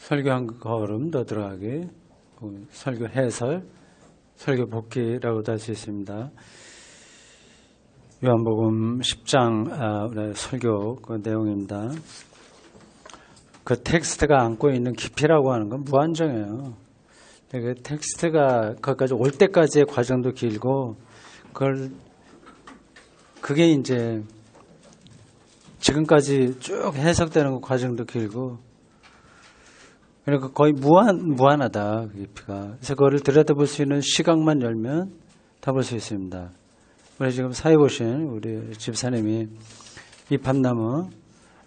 설교 한 걸음 더 들어가기, 설교 해설, 설교 복기라고도 할 수 있습니다. 요한복음 10장 설교 그 내용입니다. 그 텍스트가 안고 있는 깊이라고 하는 건 무한정해요. 그 텍스트가 거기까지 올 때까지의 과정도 길고, 그게 이제 지금까지 쭉 해석되는 과정도 길고, 그러니까 거의 무한하다, 그 깊이가. 그래서 그거를 들여다볼 수 있는 시각만 열면 다 볼 수 있습니다. 우리 지금 사회 보신 우리 집사님이 이팝나무,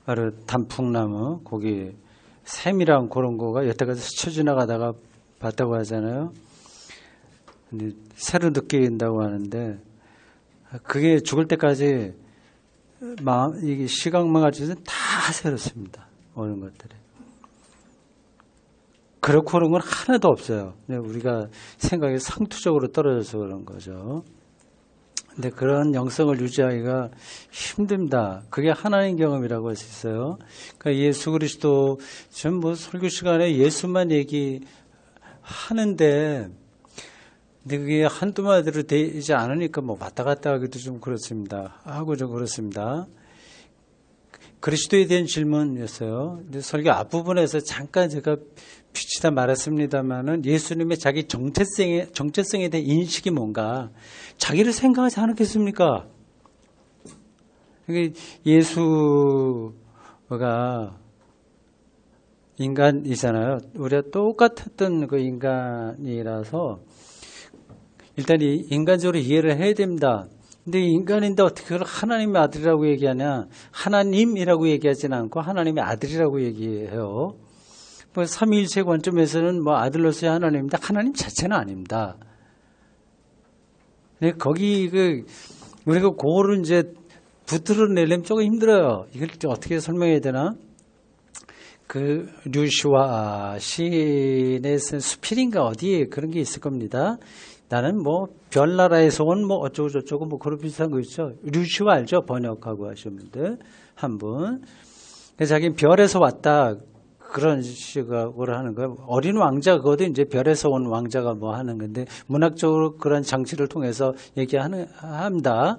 바로 단풍나무, 거기 샘이랑 그런 거가 여태까지 스쳐 지나가다가 봤다고 하잖아요. 근데 새로 느낀다고 하는데, 그게 죽을 때까지 이게 시각만 가지고는 다 새롭습니다. 오는 것들이. 그렇고 그런 건 하나도 없어요. 우리가 생각이 상투적으로 떨어져서 그런 거죠. 근데 그런 영성을 유지하기가 힘듭니다. 그게 하나님 경험이라고 할 수 있어요. 그러니까 예수 그리스도, 전 설교 시간에 예수만 얘기하는데, 근데 그게 한두 마디로 되지 않으니까 왔다 갔다 하기도 좀 그렇습니다. 하고 좀 그렇습니다. 그리스도에 대한 질문이었어요. 근데 설교 앞부분에서 잠깐 제가 비치다 말했습니다만은, 예수님의 자기 정체성에 대한 인식이 뭔가, 자기를 생각하지 않았겠습니까? 예수가 인간이잖아요. 우리가 똑같았던 그 인간이라서 일단 인간적으로 이해를 해야 됩니다. 근데 인간인데 어떻게 그걸 하나님의 아들이라고 얘기하냐? 하나님이라고 얘기하지는 않고 하나님의 아들이라고 얘기해요. 삼위일체 관점에서는 아들로서의 하나님인데 하나님 자체는 아닙니다. 근데 거기 우리가 그거를 이제 붙들어내려면 조금 힘들어요. 이걸 어떻게 설명해야 되나? 류시와 시인의 수필인가 어디에 그런 게 있을 겁니다. 나는 별나라에서 온 어쩌고저쩌고 그런 비슷한 거 있죠. 류시와 알죠? 번역하고 하시면 돼. 한 분. 자기는 별에서 왔다. 그런 식으로 하는 거예요. 어린 왕자, 그것도 이제 별에서 온 왕자가 하는 건데, 문학적으로 그런 장치를 통해서 합니다.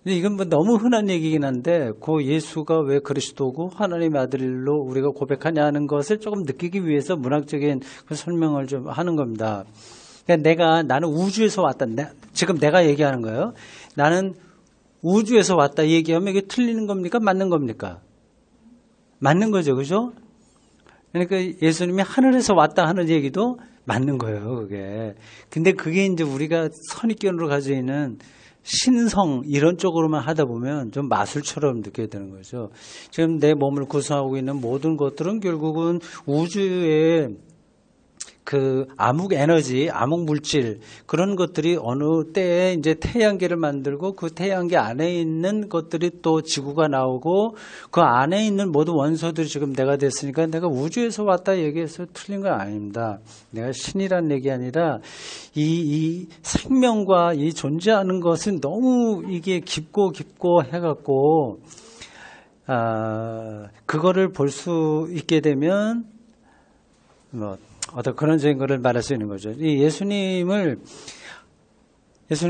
근데 이건 너무 흔한 얘기긴 한데, 예수가 왜 그리스도고 하나님의 아들로 우리가 고백하냐 하는 것을 조금 느끼기 위해서 문학적인 그 설명을 좀 하는 겁니다. 그러니까 나는 우주에서 왔다. 지금 내가 얘기하는 거예요. 나는 우주에서 왔다 얘기하면 이게 틀리는 겁니까? 맞는 겁니까? 맞는 거죠. 그죠? 그러니까 예수님이 하늘에서 왔다 하는 얘기도 맞는 거예요, 그게. 근데 그게 이제 우리가 선입견으로 가지고 있는 신성 이런 쪽으로만 하다 보면 좀 마술처럼 느껴야 되는 거죠. 지금 내 몸을 구성하고 있는 모든 것들은 결국은 우주의 암흑 에너지, 암흑 물질, 그런 것들이 어느 때에 이제 태양계를 만들고, 그 태양계 안에 있는 것들이 또 지구가 나오고, 그 안에 있는 모든 원소들이 지금 내가 됐으니까, 내가 우주에서 왔다 얘기해서 틀린 건 아닙니다. 내가 신이란 얘기 아니라, 이 생명과 이 존재하는 것은 너무 이게 깊고 해갖고, 그거를 볼 수 있게 되면, 어떤 그런 거를 말할 수 있는 거죠. 예수님이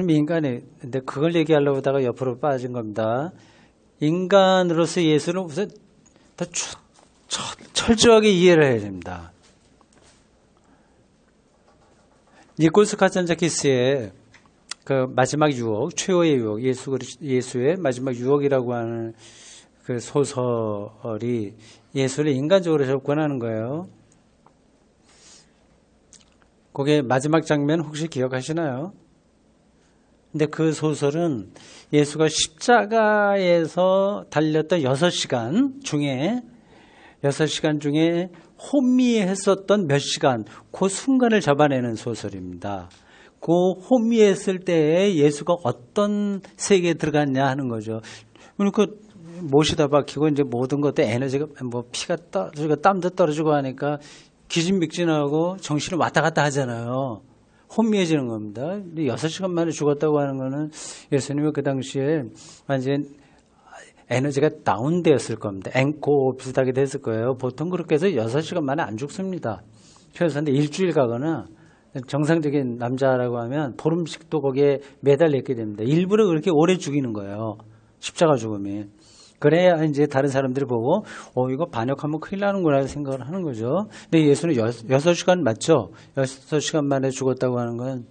인간인데 그걸 얘기하려고 하다가 옆으로 빠진 겁니다. 인간으로서 예수는 우선 더 철저하게 이해를 해야 됩니다. 니콜스 카잔자키스의 그 마지막 유혹, 최후의 유혹, 예수의 마지막 유혹이라고 하는 그 소설이 예수를 인간적으로 접근하는 거예요. 거기에 마지막 장면 혹시 기억하시나요? 근데 그 소설은 예수가 십자가에서 달렸던 6시간 중에 혼미했었던 몇 시간, 그 순간을 잡아내는 소설입니다. 그 혼미했을 때에 예수가 어떤 세계에 들어갔냐 하는 거죠. 그러니까 못이다 박히고 이제 모든 것들 에너지가 피가 떨어지고 땀도 떨어지고 하니까 기진맥진하고 정신을 왔다 갔다 하잖아요. 혼미해지는 겁니다. 6시간 만에 죽었다고 하는 거는 예수님이 그 당시에 완전 에너지가 다운되었을 겁니다. 앵코 비슷하게 됐을 거예요. 보통 그렇게 해서 6시간 만에 안 죽습니다. 최소한 일주일 가거나 정상적인 남자라고 하면 보름씩도 거기에 매달려 있게 됩니다. 일부러 그렇게 오래 죽이는 거예요. 십자가 죽음이. 그래야 이제 다른 사람들이 보고 이거 반역하면 큰일 나는구나 생각을 하는 거죠. 근데 예수는 6시간 맞죠? 6시간 만에 죽었다고 하는 건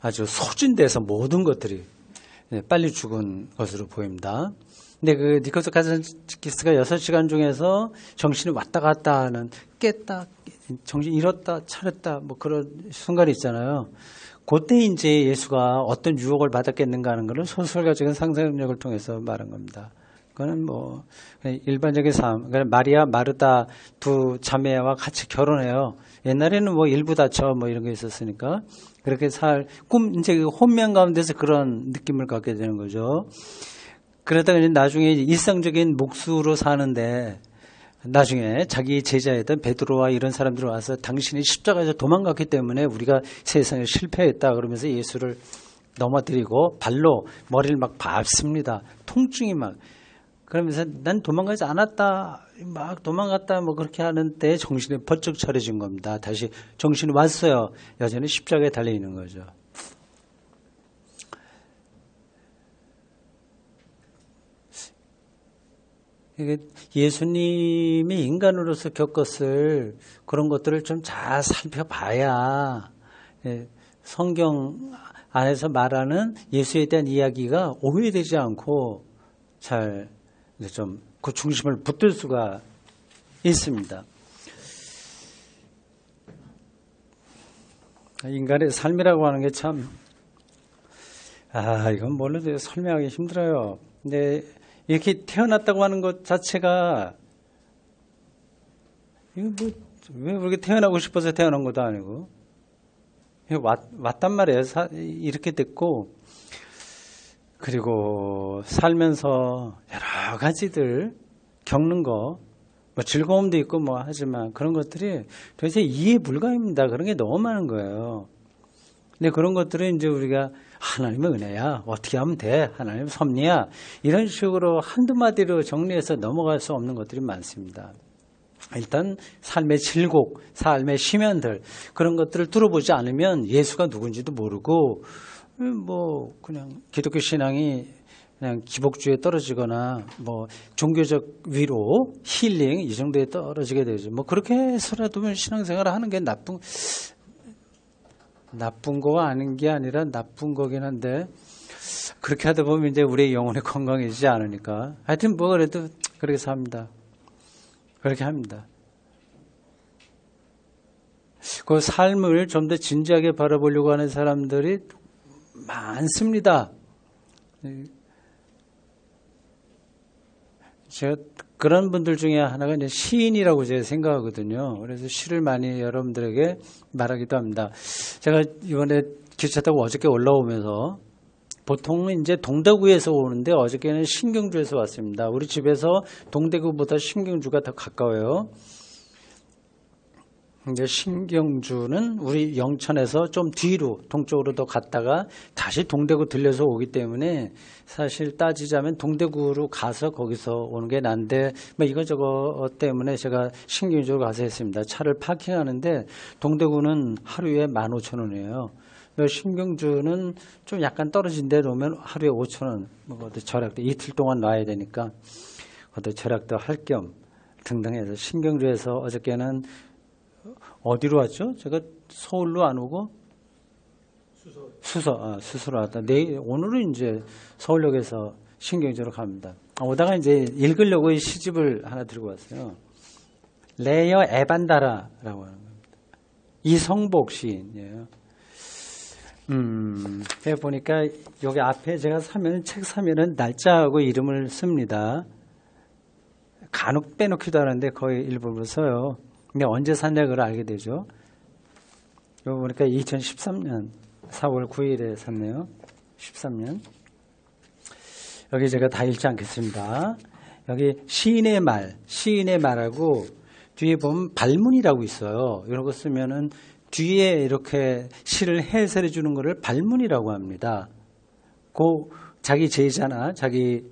아주 소진돼서 모든 것들이 빨리 죽은 것으로 보입니다. 근데 그 니코스 카자키스가 6시간 중에서 정신이 왔다 갔다 하는 깼다, 정신 잃었다, 차렸다 뭐 그런 순간이 있잖아요. 그때 이제 예수가 어떤 유혹을 받았겠는가 하는 것을 소설가적인 상상력을 통해서 말한 겁니다. 그거는 뭐 일반적인 삶. 그러니까 마리아, 마르다 두 자매와 같이 결혼해요. 옛날에는 뭐 일부 다처 뭐 이런 게 있었으니까 그렇게 이제 혼명 가운데서 그런 느낌을 갖게 되는 거죠. 그러다가 이제 나중에 일상적인 몫으로 사는데 나중에 자기 제자였던 베드로와 이런 사람들이 와서 당신이 십자가에서 도망갔기 때문에 우리가 세상에 실패했다 그러면서 예수를 넘어뜨리고 발로 머리를 막 밟습니다. 통증이 막. 그러면서 난 도망가지 않았다. 막 도망갔다 뭐 그렇게 하는 때 정신이 번쩍 차려진 겁니다. 다시 정신이 왔어요. 여전히 십자가에 달려 있는 거죠. 예수님이 인간으로서 겪었을 그런 것들을 좀 잘 살펴봐야 성경 안에서 말하는 예수에 대한 이야기가 오해되지 않고 잘 좀 그 중심을 붙들 수가 있습니다. 인간의 삶이라고 하는 게 참, 이건 뭘로 설명하기 힘들어요. 근데 이렇게 태어났다고 하는 것 자체가, 이거 뭐, 왜 그렇게 태어나고 싶어서 태어난 것도 아니고, 왔단 말이에요. 이렇게 됐고, 그리고 살면서 여러 가지들 겪는 거, 뭐 즐거움도 있고 뭐 하지만 그런 것들이 도대체 이해 불가입니다. 그런 게 너무 많은 거예요. 근데 그런 것들은 이제 우리가 하나님의 은혜야. 어떻게 하면 돼? 하나님의 섭리야. 이런 식으로 한두 마디로 정리해서 넘어갈 수 없는 것들이 많습니다. 일단 삶의 질곡, 삶의 심연들 그런 것들을 들어보지 않으면 예수가 누군지도 모르고 뭐 그냥 기독교 신앙이 그냥 기복주의에 떨어지거나 뭐 종교적 위로, 힐링 이 정도에 떨어지게 되죠. 뭐 그렇게 해서라도 신앙생활을 하는 게 나쁜 거가 아닌 게 아니라 나쁜 거긴 한데 그렇게 하다 보면 이제 우리의 영혼이 건강해지지 않으니까 하여튼 뭐 그래도 그렇게 삽니다. 그렇게 합니다. 그 삶을 좀 더 진지하게 바라보려고 하는 사람들이 많습니다. 제가 그런 분들 중에 하나가 이제 시인이라고 제가 생각하거든요. 그래서 시를 많이 여러분들에게 말하기도 합니다. 제가 이번에 기차 타고 어저께 올라오면서 보통은 이제 동대구에서 오는데 어저께는 신경주에서 왔습니다. 우리 집에서 동대구보다 신경주가 더 가까워요. 이제 신경주는 우리 영천에서 좀 뒤로 동쪽으로 더 갔다가 다시 동대구 들려서 오기 때문에 사실 따지자면 동대구로 가서 거기서 오는 게 난데 뭐 이거저거 때문에 제가 신경주로 가서 했습니다. 차를 파킹하는데 동대구는 하루에 15,000원이에요. 신경주는 좀 약간 떨어진 데 놓으면 하루에 5,000원 뭐 절약도 이틀 동안 놔야 되니까 그것도 절약도 할 겸 등등 해서 신경주에서 어저께는 어디로 왔죠? 제가 서울로 안 오고 수서로 왔다. 오늘은 이제 서울역에서 신경주로 갑니다. 오다가 이제 읽으려고 시집을 하나 들고 왔어요. 레어 에반다라라고 하는 겁니다. 이성복 시인이에요. 보니까 여기 앞에 제가 책 사면은 날짜하고 이름을 씁니다. 간혹 빼놓기도 하는데 거의 일부러 써요. 근데 언제 샀냐 그걸 알게 되죠. 여기 보니까 2013년 4월 9일에 샀네요. 13년. 여기 제가 다 읽지 않겠습니다. 여기 시인의 말하고 뒤에 보면 발문이라고 있어요. 이런 거 쓰면은 뒤에 이렇게 시를 해설해 주는 거를 발문이라고 합니다. 그 자기 제자나 자기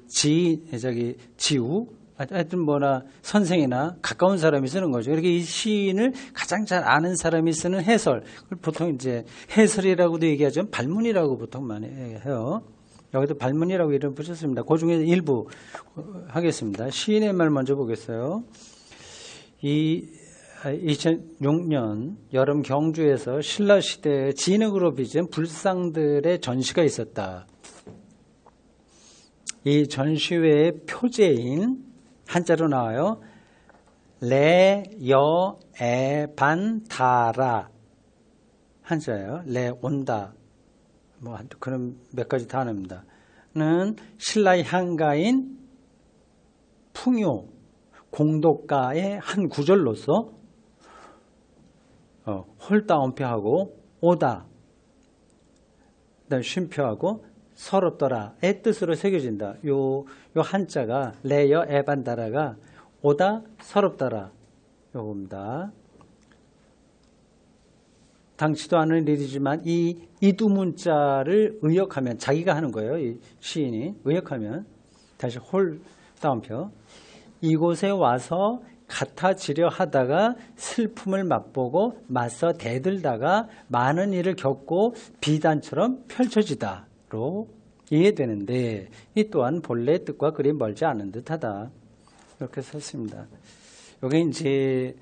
지우, 하여튼 뭐나 선생이나 가까운 사람이 쓰는 거죠. 이렇게 이 시인을 가장 잘 아는 사람이 쓰는 해설, 보통 이제 해설이라고도 얘기하죠. 발문이라고 보통 많이 해요. 여기도 발문이라고 이름 붙였습니다. 그 중에 일부 하겠습니다. 시인의 말 먼저 보겠어요. 2006년 여름 경주에서 신라시대에 진흙으로 빚은 불상들의 전시가 있었다. 이 전시회의 표제인 한자로 나와요. 레여에반다라 한자예요. 레 온다. 뭐 그런 몇 가지 단어입니다. 는 신라의 향가인 풍요 공독가의 한 구절로서 홀다운표하고 오다, 그다음 쉼표하고 서럽더라의 뜻으로 새겨진다. 요 한자가 레여 에반다라가 오다 서럽더라 요겁니다. 당치도 않은 일이지만 이 두 문자를 의역하면 자기가 하는 거예요. 이 시인이 의역하면 다시 홀다운표 이곳에 와서 같아지려 하다가 슬픔을 맛보고 맞서 대들다가 많은 일을 겪고 비단처럼 펼쳐지다로 이해되는데 이 또한 본래의 뜻과 그리 멀지 않은 듯하다. 이렇게 썼습니다. 이게 이제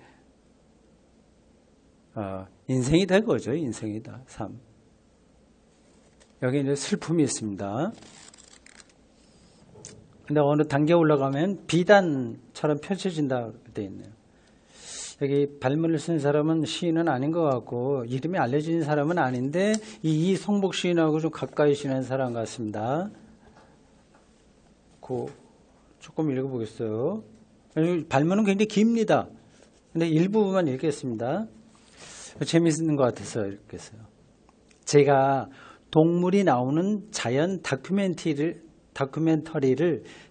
인생이다 그거죠. 인생이다. 삶. 여기 이제 슬픔이 있습니다. 근데 어느 단계 올라가면 비단처럼 펼쳐진다 되어 있네요. 여기 발문을 쓴 사람은 시인은 아닌 것 같고 이름이 알려진 사람은 아닌데 이 성복 시인하고 좀 가까이 지낸 사람 같습니다. 조금 읽어보겠어요. 발문은 굉장히 깁니다. 근데 일부분만 읽겠습니다. 재미있는 것 같아서 읽겠어요. 제가 동물이 나오는 자연 다큐멘터리를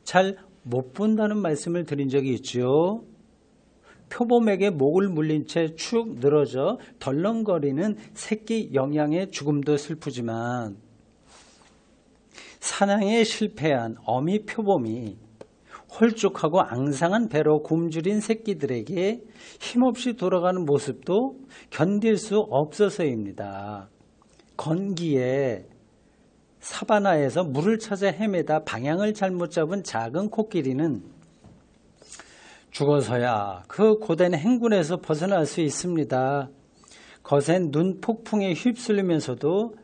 잘 못 본다는 말씀을 드린 적이 있죠. 표범에게 목을 물린 채 축 늘어져 덜렁거리는 새끼 영양의 죽음도 슬프지만 사냥에 실패한 어미 표범이 홀쭉하고 앙상한 배로 굶주린 새끼들에게 힘없이 돌아가는 모습도 견딜 수 없어서입니다. 건기에 사바나에서 물을 찾아 헤매다 방향을 잘못 잡은 작은 코끼리는 죽어서야 그 고된 행군에서 벗어날 수 있습니다. 거센 눈 폭풍에 휩쓸리면서도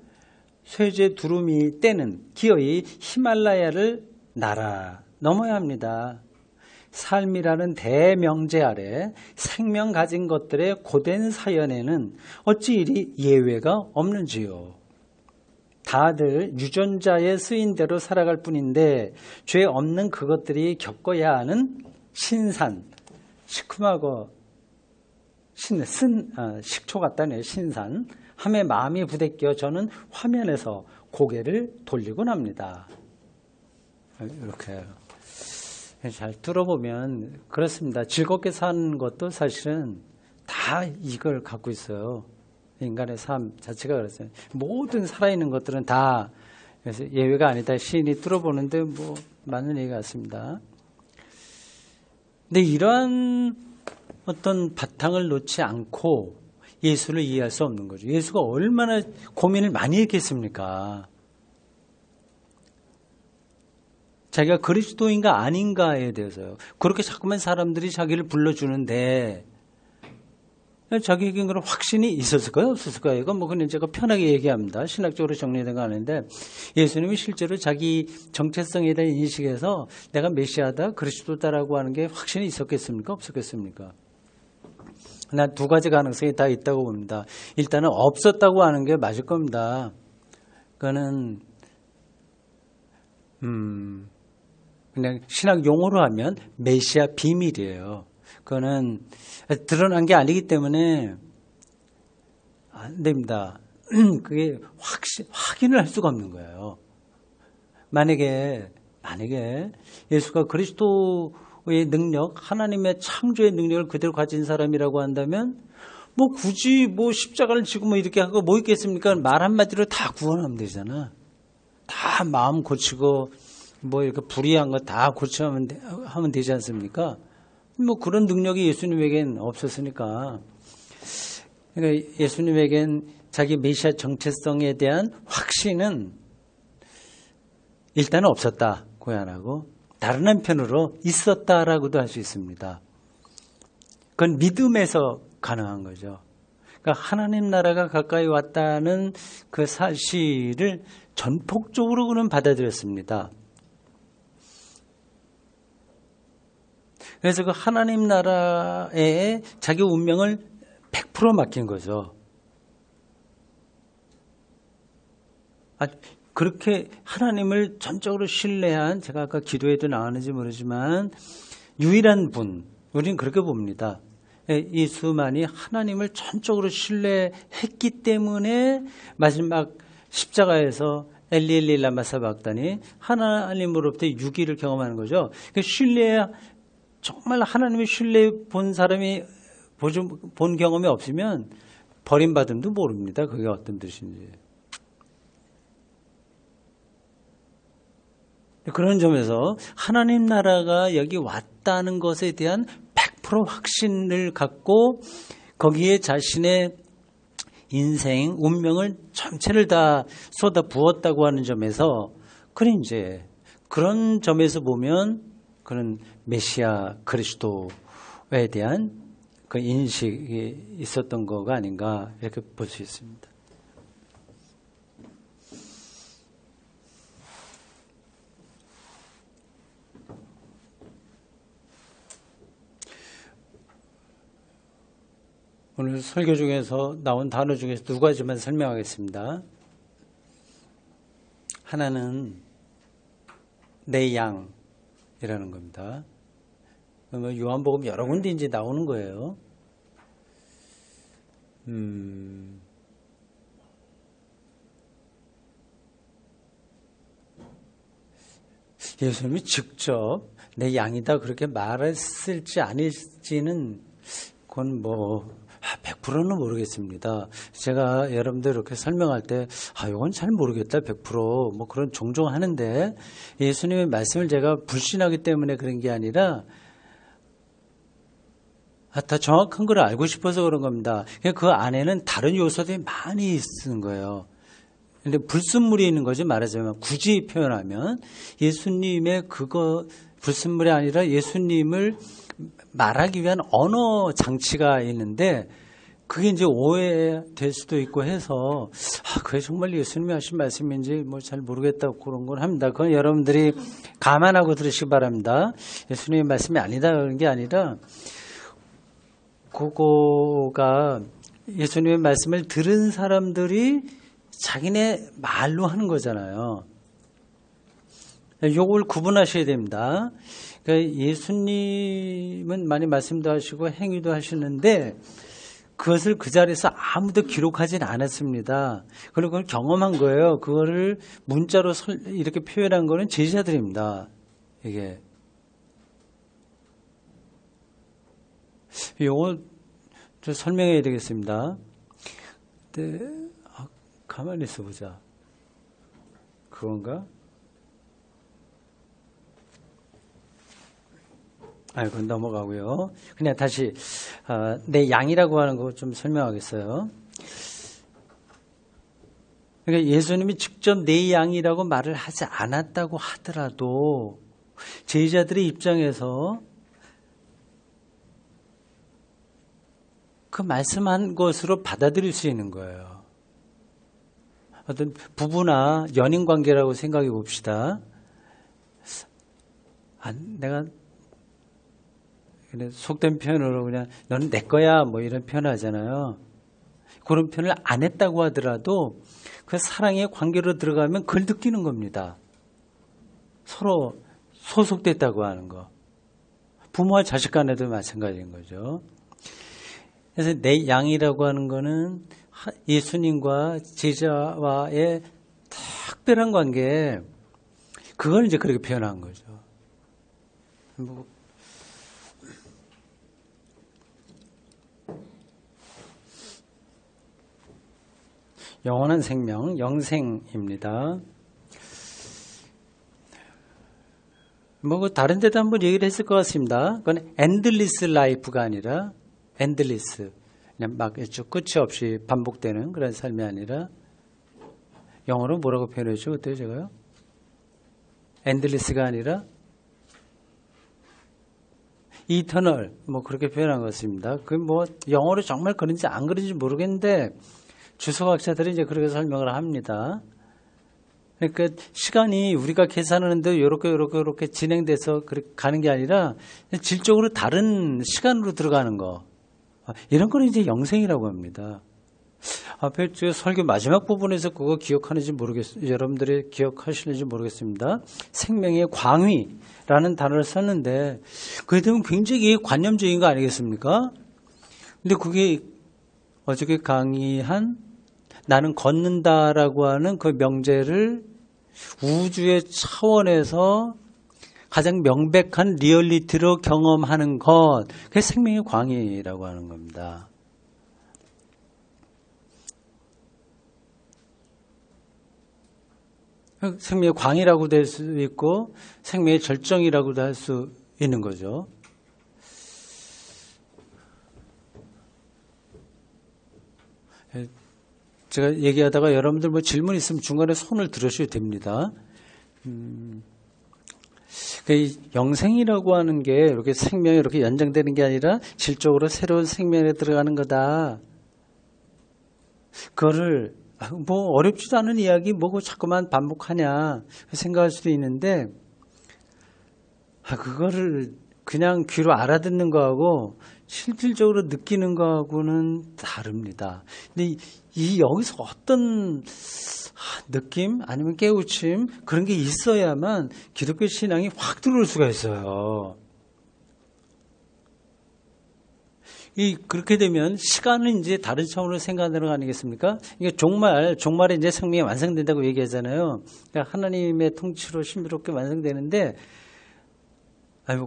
쇠제 두루미 떼는 기어이 히말라야를 날아 넘어야 합니다. 삶이라는 대명제 아래 생명 가진 것들의 고된 사연에는 어찌 이리 예외가 없는지요. 다들 유전자에 쓰인 대로 살아갈 뿐인데 죄 없는 그것들이 겪어야 하는 신산, 시큼하고 식초 같다네요. 신산. 함에 마음이 부대껴 저는 화면에서 고개를 돌리곤 합니다. 이렇게 잘 들어보면 그렇습니다. 즐겁게 사는 것도 사실은 다 이걸 갖고 있어요. 인간의 삶 자체가 그렇어요. 모든 살아있는 것들은 다 그래서 예외가 아니다. 시인이 들어보는데 뭐 맞는 얘기 같습니다. 근데 이러한 어떤 바탕을 놓지 않고 예수를 이해할 수 없는 거죠. 예수가 얼마나 고민을 많이 했겠습니까? 자기가 그리스도인가 아닌가에 대해서요. 그렇게 자꾸만 사람들이 자기를 불러주는데 자기에게 그런 확신이 있었을까요? 없었을까요? 이건 뭐 그냥 제가 편하게 얘기합니다. 신학적으로 정리된 거 아닌데 예수님이 실제로 자기 정체성에 대한 인식에서 내가 메시아다, 그리스도다라고 하는 게 확신이 있었겠습니까? 없었겠습니까? 난 두 가지 가능성이 다 있다고 봅니다. 일단은 없었다고 하는 게 맞을 겁니다. 그거는 그냥 신학 용어로 하면 메시아 비밀이에요. 그거는 드러난 게 아니기 때문에 안 됩니다. 그게 확인을 할 수가 없는 거예요. 만약에 예수가 그리스도의 능력, 하나님의 창조의 능력을 그대로 가진 사람이라고 한다면 뭐 굳이 뭐 십자가를 지고 뭐 이렇게 하고 뭐 있겠습니까? 말 한마디로 다 구원하면 되잖아. 다 마음 고치고 뭐 이렇게 불의한 거 다 하면 되지 않습니까? 뭐 그런 능력이 예수님에겐 없었으니까. 그러니까 예수님에겐 자기 메시아 정체성에 대한 확신은 일단은 없었다. 고안하고 다른 한편으로 있었다라고도 할 수 있습니다. 그건 믿음에서 가능한 거죠. 그러니까 하나님 나라가 가까이 왔다는 그 사실을 전폭적으로 그는 받아들였습니다. 그래서 그 하나님 나라에 자기 운명을 100% 맡긴 거죠. 그렇게 하나님을 전적으로 신뢰한, 제가 아까 기도에도 나왔는지 모르지만 유일한 분, 우리는 그렇게 봅니다. 예수만이 하나님을 전적으로 신뢰했기 때문에 마지막 십자가에서 엘리 엘리 라마 사박다니 하나님으로부터 유기를 경험하는 거죠. 정말 하나님의 신뢰 본 사람이 본 경험이 없으면 버림받음도 모릅니다. 그게 어떤 뜻인지. 그런 점에서 하나님 나라가 여기 왔다는 것에 대한 100% 확신을 갖고 거기에 자신의 인생, 운명을 전체를 다 쏟아 부었다고 하는 점에서 그런 점에서 보면 그는 메시아 그리스도에 대한 그 인식이 있었던 거가 아닌가 이렇게 볼 수 있습니다. 오늘 설교 중에서 나온 단어 중에서 두 가지만 설명하겠습니다. 하나는 내 양이라는 겁니다. 요한복음 여러 군데 이제 나오는 거예요. 예수님이 직접 내 양이다 그렇게 말했을지 아닐지는 그건 100%는 모르겠습니다. 제가 여러분들 이렇게 설명할 때 이건 잘 모르겠다 100% 그런 종종 하는데 예수님의 말씀을 제가 불신하기 때문에 그런 게 아니라 더 정확한 걸 알고 싶어서 그런 겁니다. 그 안에는 다른 요소들이 많이 있는 거예요. 근데 불순물이 있는 거지 말하자면 굳이 표현하면 예수님의 불순물이 아니라 예수님을 말하기 위한 언어 장치가 있는데 그게 이제 오해될 수도 있고 해서 그게 정말 예수님이 하신 말씀인지 잘 모르겠다고 그런 걸 합니다. 그건 여러분들이 감안하고 들으시기 바랍니다. 예수님의 말씀이 아니다 그런 게 아니라 그거가 예수님의 말씀을 들은 사람들이 자기네 말로 하는 거잖아요. 요걸 구분하셔야 됩니다. 그러니까 예수님은 많이 말씀도 하시고 행위도 하시는데 그것을 그 자리에서 아무도 기록하진 않았습니다. 그리고 그걸 경험한 거예요. 그거를 문자로 이렇게 표현한 거는 제자들입니다. 이게. 요거 좀 설명해야 되겠습니다. 가만히 있어 보자. 그건가? 그건 넘어가고요. 그냥 다시 내 양이라고 하는 거 좀 설명하겠어요. 그러니까 예수님이 직접 내 양이라고 말을 하지 않았다고 하더라도 제자들의 입장에서 그 말씀한 것으로 받아들일 수 있는 거예요. 어떤 부부나 연인 관계라고 생각해 봅시다. 내가 속된 표현으로 그냥 너는 내 거야 이런 표현을 하잖아요. 그런 표현을 안 했다고 하더라도 그 사랑의 관계로 들어가면 그걸 느끼는 겁니다. 서로 소속됐다고 하는 거. 부모와 자식 간에도 마찬가지인 거죠. 그래서 내 양이라고 하는 거는 예수님과 제자와의 특별한 관계, 그걸 이제 그렇게 표현한 거죠. 영원한 생명, 영생입니다. 뭐 다른 데도 한번 얘기를 했을 것 같습니다. 그건 엔들리스 라이프가 아니라 엔들리스, 그냥 막 끝이 없이 반복되는 그런 삶이 아니라 영어로 뭐라고 표현했죠? 그때 제가요? 엔들리스가 아니라 이터널, 뭐 그렇게 표현한 것 같습니다. 그 뭐 영어로 정말 그런지 안 그런지 모르겠는데 주석학자들이 이제 그렇게 설명을 합니다. 그러니까 시간이 우리가 계산하는데 이렇게 진행돼서 그렇게 가는 게 아니라 질적으로 다른 시간으로 들어가는 거. 이런 거는 이제 영생이라고 합니다. 앞에 설교 마지막 부분에서 그거 기억하는지 모르겠어요. 여러분들이 기억하시는지 모르겠습니다. 생명의 광위라는 단어를 썼는데 그에 대한 굉장히 관념적인 거 아니겠습니까? 근데 그게 어저께 강의한 나는 걷는다라고 하는 그 명제를 우주의 차원에서 가장 명백한 리얼리티로 경험하는 것, 그게 생명의 광위라고 하는 겁니다. 생명의 광이라고도 할 수 있고 생명의 절정이라고도 할 수 있는 거죠. 제가 얘기하다가 여러분들 뭐 질문 있으면 중간에 손을 들으셔도 됩니다. 영생이라고 하는 게 이렇게 생명이 이렇게 연장되는 게 아니라 질적으로 새로운 생명에 들어가는 거다. 그거를 뭐 어렵지도 않은 이야기 뭐고 자꾸만 반복하냐 생각할 수도 있는데 그거를 그냥 귀로 알아듣는 거하고 실질적으로 느끼는 거하고는 다릅니다. 근데 여기서 어떤 느낌 아니면 깨우침 그런 게 있어야만 기독교 신앙이 확 들어올 수가 있어요. 그렇게 되면 시간은 이제 다른 차원으로 생각하는 거 아니겠습니까? 이게 종말에 이제 생명이 완성된다고 얘기하잖아요. 그러니까 하나님의 통치로 신비롭게 완성되는데,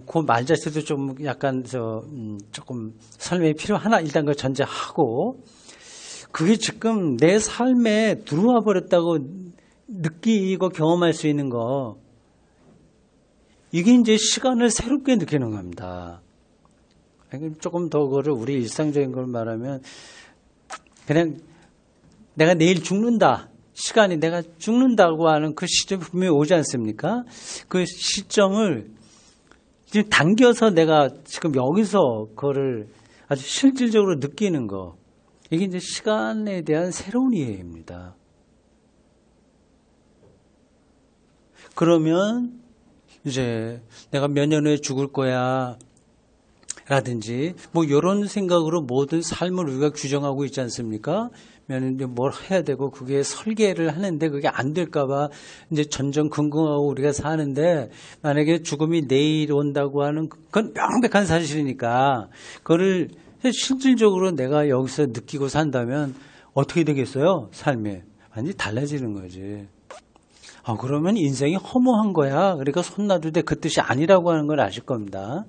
그 말 자체도 좀 약간 조금 설명이 필요하나 일단 그 전제하고, 그게 지금 내 삶에 들어와 버렸다고 느끼고 경험할 수 있는 거, 이게 이제 시간을 새롭게 느끼는 겁니다. 조금 더 그거를 우리 일상적인 걸 말하면 그냥 내가 내일 죽는다. 시간이 내가 죽는다고 하는 그 시점이 분명히 오지 않습니까? 그 시점을 지금 당겨서 내가 지금 여기서 그거를 아주 실질적으로 느끼는 거. 이게 이제 시간에 대한 새로운 이해입니다. 그러면 이제 내가 몇 년 후에 죽을 거야. 라든지 뭐 이런 생각으로 모든 삶을 우리가 규정하고 있지 않습니까? 뭘 해야 되고 그게 설계를 하는데 그게 안 될까 봐 이제 전전긍긍하고 우리가 사는데 만약에 죽음이 내일 온다고 하는 그건 명백한 사실이니까 그거를 실질적으로 내가 여기서 느끼고 산다면 어떻게 되겠어요? 삶이 완전히 달라지는 거지. 그러면 인생이 허무한 거야. 그러니까 손 놔둘 때 그 뜻이 아니라고 하는 걸 아실 겁니다.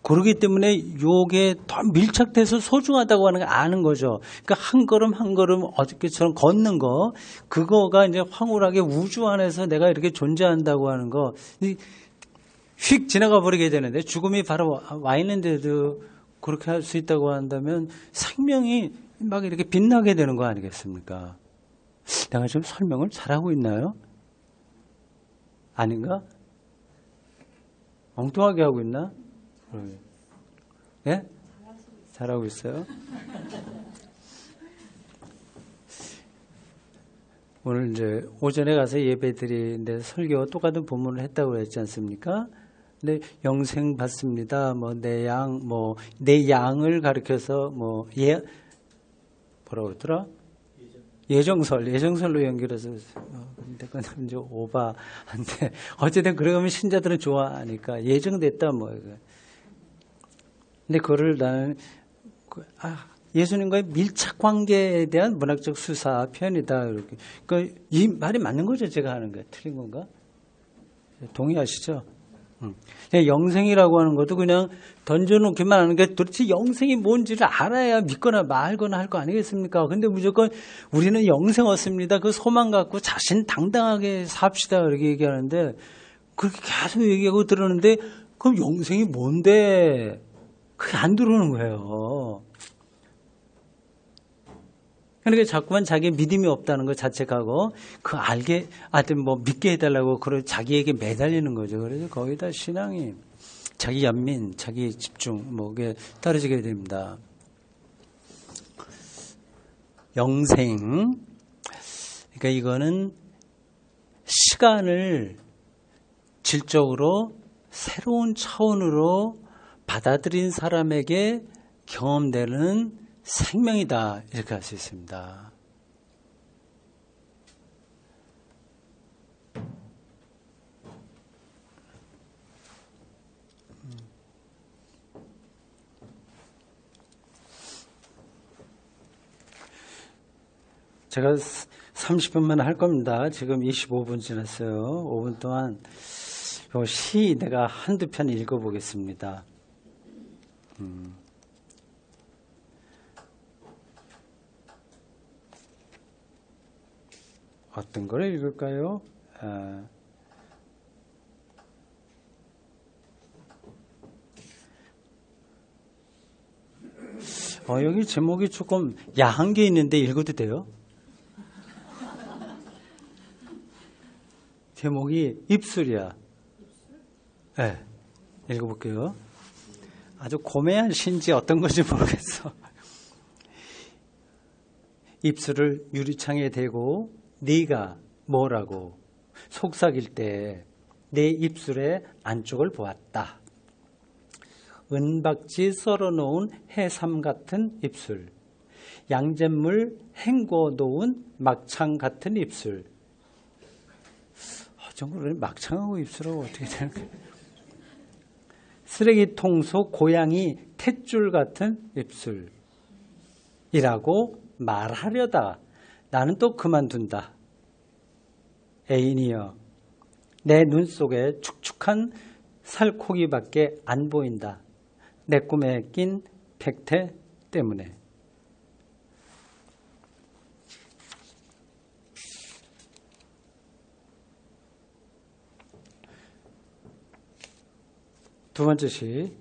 그렇기 때문에 요게 더 밀착돼서 소중하다고 하는 걸 아는 거죠. 그러니까 한 걸음 한 걸음 어저께처럼 걷는 거, 그거가 이제 황홀하게 우주 안에서 내가 이렇게 존재한다고 하는 거, 휙 지나가 버리게 되는데 죽음이 바로 와 있는데도 그렇게 할 수 있다고 한다면 생명이 막 이렇게 빛나게 되는 거 아니겠습니까? 내가 지금 설명을 잘하고 있나요? 아닌가? 엉뚱하게 하고 있나? 예? 잘하고 있어요? 오늘 이제 오전에 가서 예배 드리는데 설교 똑같은 본문을 했다고 했지 않습니까? 근데 영생 받습니다. 내 양을 가리켜서 뭐라고 했더라? 예정설로 연결해서 근데 그건 이제 오바한데 어쨌든 그러면 신자들은 좋아하니까 예정됐다 근데 그거를 나는 예수님과의 밀착 관계에 대한 문학적 수사 표현이다 이렇게. 그러니까 이 말이 맞는 거죠, 제가 하는 게 틀린 건가? 동의하시죠? 영생이라고 하는 것도 그냥 던져놓기만 하는 게 도대체 영생이 뭔지를 알아야 믿거나 말거나 할 거 아니겠습니까? 근데 무조건 우리는 영생 얻습니다. 그 소망 갖고 자신 당당하게 삽시다. 이렇게 얘기하는데 그렇게 계속 얘기하고 들었는데 그럼 영생이 뭔데? 그게 안 들어오는 거예요. 그러니까 자꾸만 자기 믿음이 없다는 거 자책하고 그 알게 하여튼 뭐 믿게 해달라고 그런 자기에게 매달리는 거죠. 그래서 거기다 신앙이 자기 연민, 자기 집중 뭐게 떨어지게 됩니다. 영생, 그러니까 이거는 시간을 질적으로 새로운 차원으로 받아들인 사람에게 경험되는 생명이다 이렇게 할 수 있습니다. 제가 30분만 할 겁니다. 지금 25분 지났어요. 5분 동안 시 내가 한두 편 읽어보겠습니다. 어떤 걸 읽을까요? 여기 제목이 조금 야한 게 있는데 읽어도 돼요? 제목이 입술이야. 네, 읽어볼게요. 아주 고매한 시인지 어떤 건지 모르겠어. 입술을 유리창에 대고 네가 뭐라고 속삭일 때 내 입술의 안쪽을 보았다. 은박지 썰어놓은 해삼 같은 입술, 양잿물 헹궈 놓은 막창 같은 입술. 정말 막창하고 입술하고 어떻게 되는 거야? 쓰레기통 속 고양이 탯줄 같은 입술이라고 말하려다 나는 또 그만둔다. 애인이여, 내 눈 속에 축축한 살코기밖에 안 보인다. 내 꿈에 낀 백태 때문에. 두 번째 시,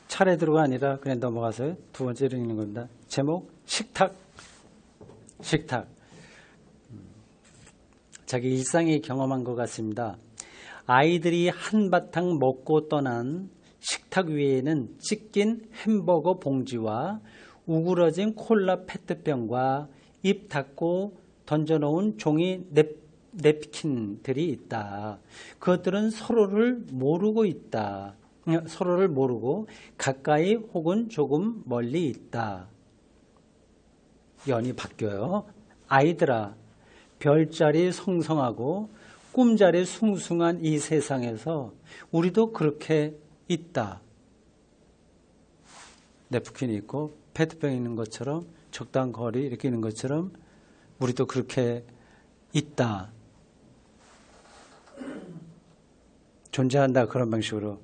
차례대로가 아니라 그냥 넘어가서 두 번째로 읽는 겁니다. 제목, 식탁. 식탁. 자기 일상에 경험한 것 같습니다. 아이들이 한바탕 먹고 떠난 식탁 위에는 찢긴 햄버거 봉지와 우그러진 콜라 페트병과 입 닫고 던져놓은 종이 냅킨들이 있다. 그것들은 서로를 모르고 있다. 서로를 모르고 가까이 혹은 조금 멀리 있다. 연이 바뀌어요. 아이들아, 별자리 성성하고 꿈자리 숭숭한 이 세상에서 우리도 그렇게 있다. 냅킨이 있고 페트병이 있는 것처럼 적당한 거리 이렇게 있는 것처럼 우리도 그렇게 있다. 존재한다. 그런 방식으로.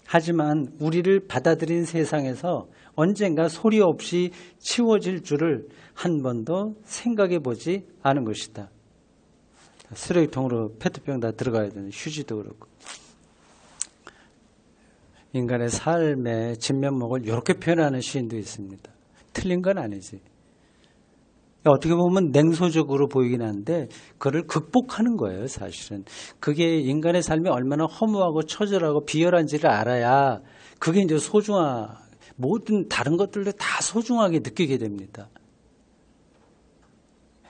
하지만 우리를 받아들인 세상에서 언젠가 소리 없이 치워질 줄을 한 번도 생각해 보지 않은 것이다. 쓰레기통으로 페트병 다 들어가야 되는 휴지도 그렇고. 인간의 삶의 진면목을 이렇게 표현하는 시인도 있습니다. 틀린 건 아니지. 어떻게 보면 냉소적으로 보이긴 한데 그걸 극복하는 거예요. 사실은. 그게 인간의 삶이 얼마나 허무하고 처절하고 비열한지를 알아야 그게 이제 모든 다른 것들도 다 소중하게 느끼게 됩니다.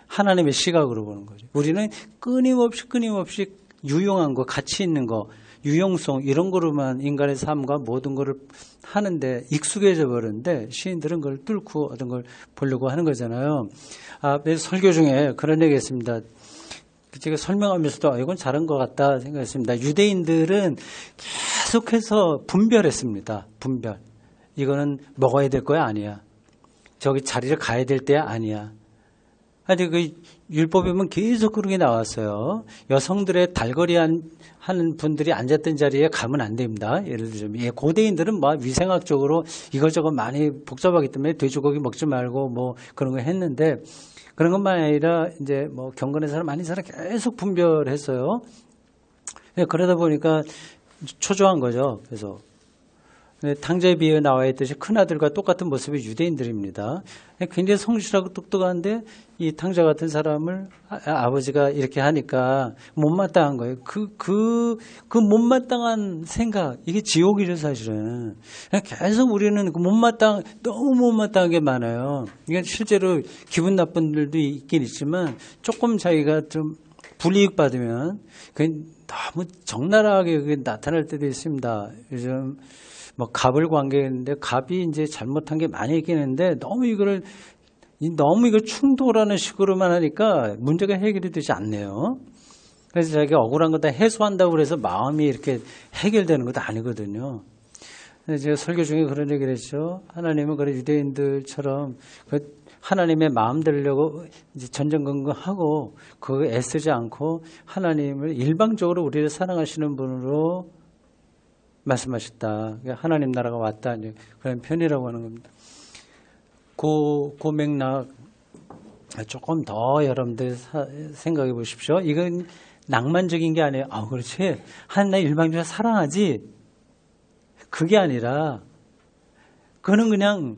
하나님의 시각으로 보는 거죠. 우리는 끊임없이 유용한 거, 가치 있는 거, 유용성 이런 거로만 인간의 삶과 모든 거를 하는데 익숙해져 버렸는데 시인들은 그걸 뚫고 어떤 걸 보려고 하는 거잖아요. 설교 중에 그런 얘기 했습니다. 제가 설명하면서도 이건 잘한 것 같다 생각했습니다. 유대인들은 계속해서 분별했습니다. 분별. 이거는 먹어야 될 거야? 아니야. 저기 자리를 가야 될 때야? 아니야. 아니, 그 율법에 보면 계속 그런 게 나왔어요. 여성들의 달거리 하는 분들이 앉았던 자리에 가면 안 됩니다. 예를 들면 고대인들은 뭐 위생학적으로 이것저것 많이 복잡하기 때문에 돼지고기 먹지 말고 뭐 그런 거 했는데 그런 것만 아니라 이제 뭐 경건의 사람 아닌 사람 계속 분별했어요. 그러다 보니까 초조한 거죠. 그래서 탕자에 비유에 나와 있듯이 큰아들과 똑같은 모습의 유대인들입니다. 굉장히 성실하고 똑똑한데 이 탕자 같은 사람을 아버지가 이렇게 하니까 못마땅한 거예요. 그 못마땅한 생각, 이게 지옥이죠, 사실은. 계속 우리는 너무 못마땅한 게 많아요. 이게 실제로 기분 나쁜 일도 있긴 있지만 조금 자기가 좀 불이익 받으면 그게 너무 적나라하게 그게 나타날 때도 있습니다. 요즘 뭐 갑을 관계했는데 갑이 이제 잘못한 게 많이 있긴 했는데 너무 이걸 충돌하는 식으로만 하니까 문제가 해결이 되지 않네요. 그래서 자기가 억울한 거 다 해소한다고 그래서 마음이 이렇게 해결되는 것도 아니거든요. 제가 설교 중에 그런 얘기를 했죠. 하나님은 그런 유대인들처럼 하나님의 마음 들으려고 이제 전전긍긍하고 그거 애쓰지 않고 하나님을 일방적으로 우리를 사랑하시는 분으로 말씀하셨다. 하나님 나라가 왔다. 그런 편이라고 하는 겁니다. 그 맥락 조금 더 여러분들 생각해 보십시오. 이건 낭만적인 게 아니에요. 그렇지. 하나님 일방적으로 사랑하지. 그게 아니라 그거는 그냥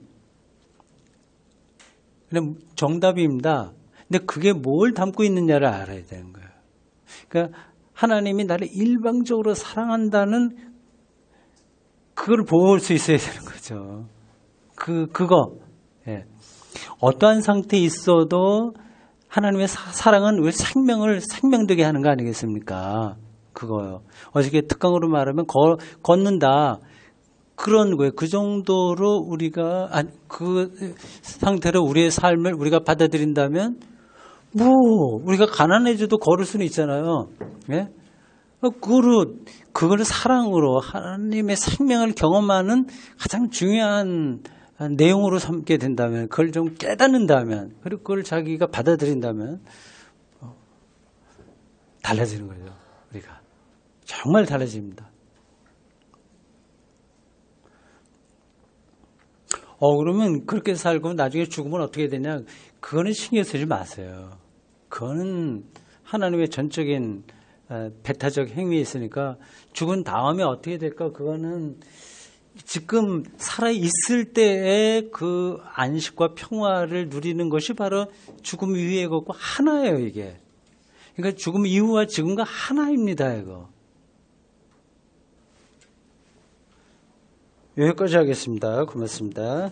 정답입니다. 근데 그게 뭘 담고 있느냐를 알아야 되는 거예요. 그러니까 하나님이 나를 일방적으로 사랑한다는 그걸 볼 수 있어야 되는 거죠. 그거. 예. 어떠한 상태에 있어도 하나님의 사랑은 우리 생명을 생명되게 하는 거 아니겠습니까? 그거요. 어저께 특강으로 말하면 걷는다. 그런 거예요. 그 정도로 그 상태로 우리의 삶을 우리가 받아들인다면, 우리가 가난해져도 걸을 수는 있잖아요. 예? 그거를 사랑으로 하나님의 생명을 경험하는 가장 중요한 내용으로 삼게 된다면, 그걸 좀 깨닫는다면, 그리고 그걸 자기가 받아들인다면 달라지는 거죠. 우리가 정말 달라집니다. 그러면 그렇게 살고 나중에 죽으면 어떻게 되냐? 그거는 신경 쓰지 마세요. 그거는 하나님의 전적인 배타적 행위에 있으니까 죽은 다음에 어떻게 될까? 그거는 지금 살아있을 때의 그 안식과 평화를 누리는 것이 바로 죽음 이후의 것과 하나예요, 이게. 그러니까 죽음 이후와 지금과 하나입니다, 이거. 여기까지 하겠습니다. 고맙습니다.